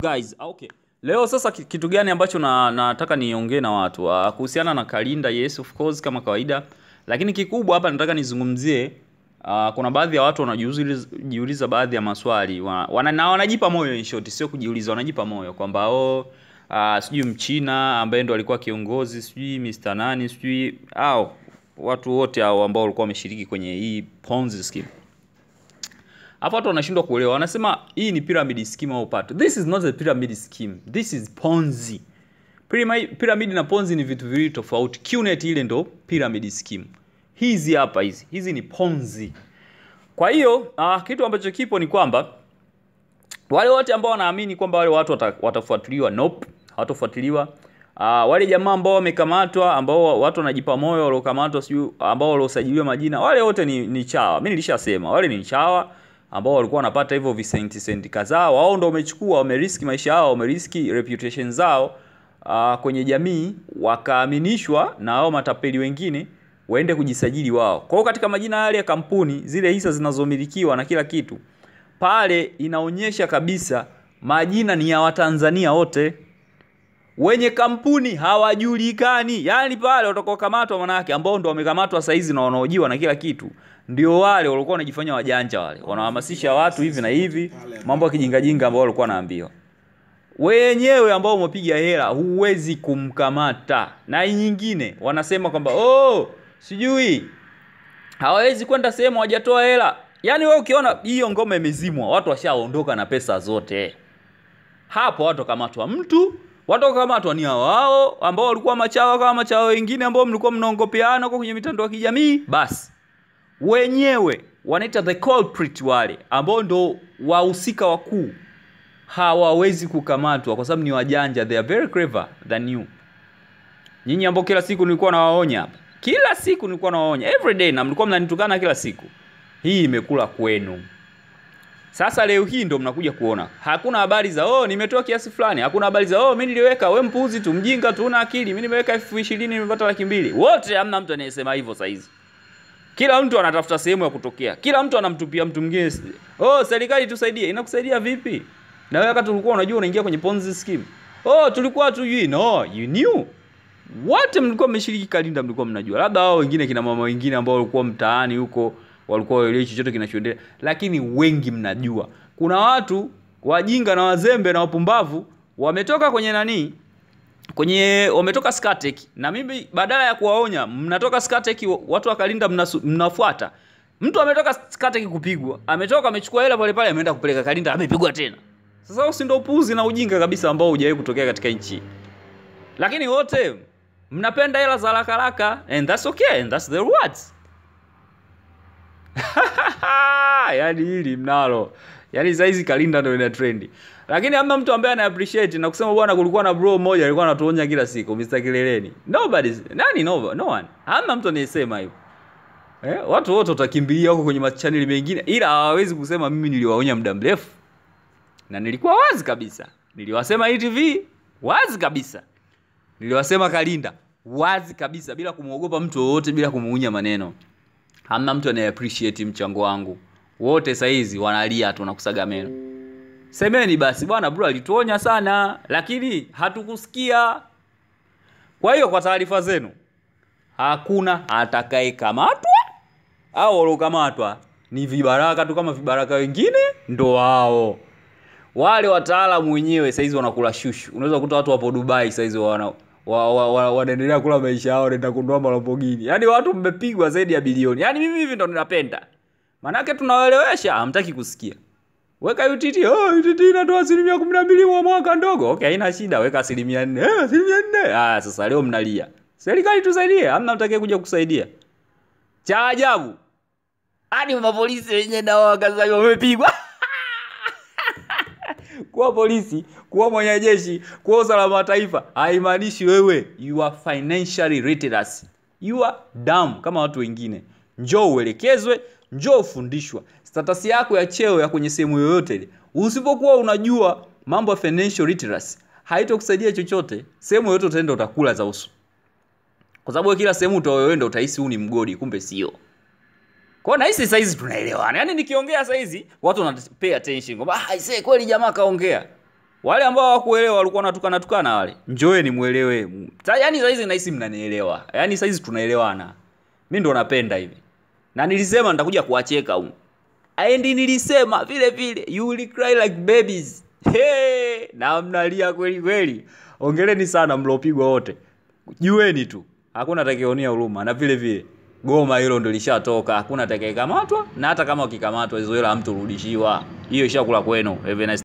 Guys, okay. Leo sasa kitu gani ambacho nataka niongee na watu kuhusiana na Kalynda? Yes, of course, kama kawaida. Lakini kikubwa hapa nataka nizungumzie kuna baadhi ya watu wanajiuliza baadhi ya maswali. Wanajipa moyo in short, sio kujiuliza, wanajipa moyo kwamba sijui Mchina ambaye ndo alikuwa kiongozi, sijui Mr. nani, sijui watu wote hao ambao walikuwa wameshiriki kwenye hii Ponzi scheme. Hapo watu wanashindwa kuelewa. Wanasema hii ni pyramid scheme au pato. This is not a pyramid scheme. This is Ponzi. Pyramid na Ponzi ni vitu viwili tofauti. QNet ile ndo pyramid scheme. Hizi hapa hizi ni Ponzi. Kwa hiyo kitu ambacho kipo ni kwamba wale wote ambao wanaamini kwamba wale watu watafuatiliwa, nope, hawatafuatiliwa. Wale jamaa ambao wamekamatwa, ambao watu wanajipa moyo waliokamatwa, sio ambao waliosajiliwa majina, wale wote ni chawa. Mimi nilishasema wale ni chawa ambao walikuwa wanapata hivyo visenti kadhaa. Wao ndio wamechukua, wameriski maisha yao, wameriski reputation zao kwenye jamii, wakaaminishwa na hao matapeli wengine waende kujisajili wao. Kwa hiyo katika majina yale ya kampuni, zile hisa zinazomilikiwa na kila kitu, pale inaonyesha kabisa majina ni ya Watanzania wote. Wenye kampuni hawajulikani. Yaani pale watakokamatwa manake ambao ndio wamekamatwa saa hizi na wanaojiwa na kila kitu, ndio wale walikuwa wanajifanya wajanja, wale wanahamasisha watu hivi na hivi, mambo ya kijinga ambao walikuwa wanaambiwa. Wenyewe ambao umepiga hela huwezi kumkamata. Na nyingine wanasema kwamba sijui hawezi kwenda sehemu hawajatoa hela. Yaani wewe ukiona hiyo ngoma imezimwa, watu washaondoka na pesa zote. Hapo watu kamatwa watu kamatwa ni wao ambao walikuwa machawa kama machawa wengine ambao mlikuwa mnaongopeana huko kwenye mitandao ya kijamii. Basi wenyewe wanaita the culprit, wale ambao ndo wahusika wakuu hawawezi kukamatwa kwa sababu ni wajanja. They are very clever than you. Nyinyi ambao kila siku nilikuwa nawaonya hapa, kila siku nilikuwa nawaonya every day, na mlikuwa mnanitukana kila siku, hii imekula kwenu. Sasa leo hii ndo mnakuja kuona hakuna habari za nimetoa kiasi fulani, hakuna habari za mimi niliweka, wewe mpuzi tu, mjinga tu, una akili, mimi nimeweka 20,000 nimepata 200,000. Wote hamna mtu anayesema hivyo saa hizi. Kila mtu anatafuta sehemu ya kutokea. Kila mtu anamtupia mtu mwingine, serikali tusaidie. Inakusaidia vipi? Na wewe wakati ulikuwa unajua unaingia kwenye Ponzi scheme. Tulikuwa tujui. No, you knew. Wote mlikuwa mmeshiriki Kalynda, mlikuwa mnajua. Labda hao wengine kina mama wengine ambao walikuwa mtaani huko walikuwa waelewi chochote kinachoendelea, lakini wengi mnajua. Kuna watu wajinga na wazembe na wapumbavu wametoka kwenye wametoka Skatek, na mimi badala ya kuwaonya mnatoka Skatek, watu wa Kalynda mnafuata. Mtu ametoka Skatek kupigwa, ametoka amechukua hela pale ameenda kupeleka Kalynda, amepigwa tena. Sasa si ndio upuzi na ujinga kabisa ambao hujawahi kutokea katika nchi. Lakini wote mnapenda hela za haraka, and that's okay, and that's the rewards. Yaani hili mnalo. Yaani saizi Kalynda ndio ina trendi. Lakini hamna mtu ambaye ana appreciate na kusema bwana kulikuwa na bro mmoja alikuwa anatuonya kila siku Mr. Kileleni. No one. Hamna mtu anayesema hivyo. Watu wote utakimbilia huko kwenye channel mengine, ila hawawezi kusema mimi niliwaonya muda mrefu. Na nilikuwa wazi kabisa. Niliwasema TV wazi kabisa. Niliwasema Kalynda wazi kabisa bila kumuogopa mtu wote, bila kumuunya maneno. Hamna mtu anaye appreciate mchango wangu. Wote saizi wanalia tu na kusaga meno. Semeni basi bwana bro alituonya sana, lakini hatukusikia. Kwa hiyo kwa taarifa zenu, hakuna atakaye kamatwa au waliokamatwa ni vibaraka tu kama vibaraka wengine, ndo wao. Wale wataalamu wenyewe saizi wanakula shushu. Unaweza kukuta watu wapo Dubai saizi wanaendelea kula maisha yao, wanaenda kununua Lamborghini. Yaani watu mmepigwa zaidi ya bilioni. Yaani mimi hivi ndo ninapenda. Manake tunawaelewesha, hamtaki kusikia. Weka UTT, UTT inatoa 12% kwa mwaka ndogo. Okay, haina shida, weka 4%. 4%. Sasa leo mnalia. Serikali tusaidie, hamna mtakaye kuja kusaidia. Cha ajabu, hadi mapolisi wenyewe nao wakaza wamepigwa. Kuwa polisi, kuwa mwanajeshi, kuwa usalama wa taifa haimaanishi wewe you are financially literacy. You are dumb kama watu wengine. Njoo uelekezwe, njoo ufundishwe. Status yako ya cheo ya kwenye sehemu yoyote ile, usipokuwa unajua mambo ya financial literacy, haitokusaidia chochote. Sehemu yoyote utaenda utakula za uso. Kwa sababu kila sehemu utaenda utahisi huu ni mgodi, kumbe sio. Kwa na hisi saizi tunaelewana. Yaani nikiongea saizi watu wana pay attention. Kwamba aisee kweli jamaa kaongea. Wale ambao hawakuelewa walikuwa wanatukana wale. Njoeni muelewe. Yaani saizi nahisi mnanielewa. Yaani saizi tunaelewana. Mimi ndo napenda hivi. Na nilisema nitakuja kuwacheka huko. Nilisema vile vile you will cry like babies. Hey, na mnalia kweli kweli. Ongeleni sana mlopigwa wote. Jueni tu. Hakuna atakayeonea huruma na vile vile goma hilo ndio lishatoka. Hakuna atakayekamatwa na hata kama ukikamatwa hizo hela hamturudishiwa. Hiyo ishakula kwenu. Have a nice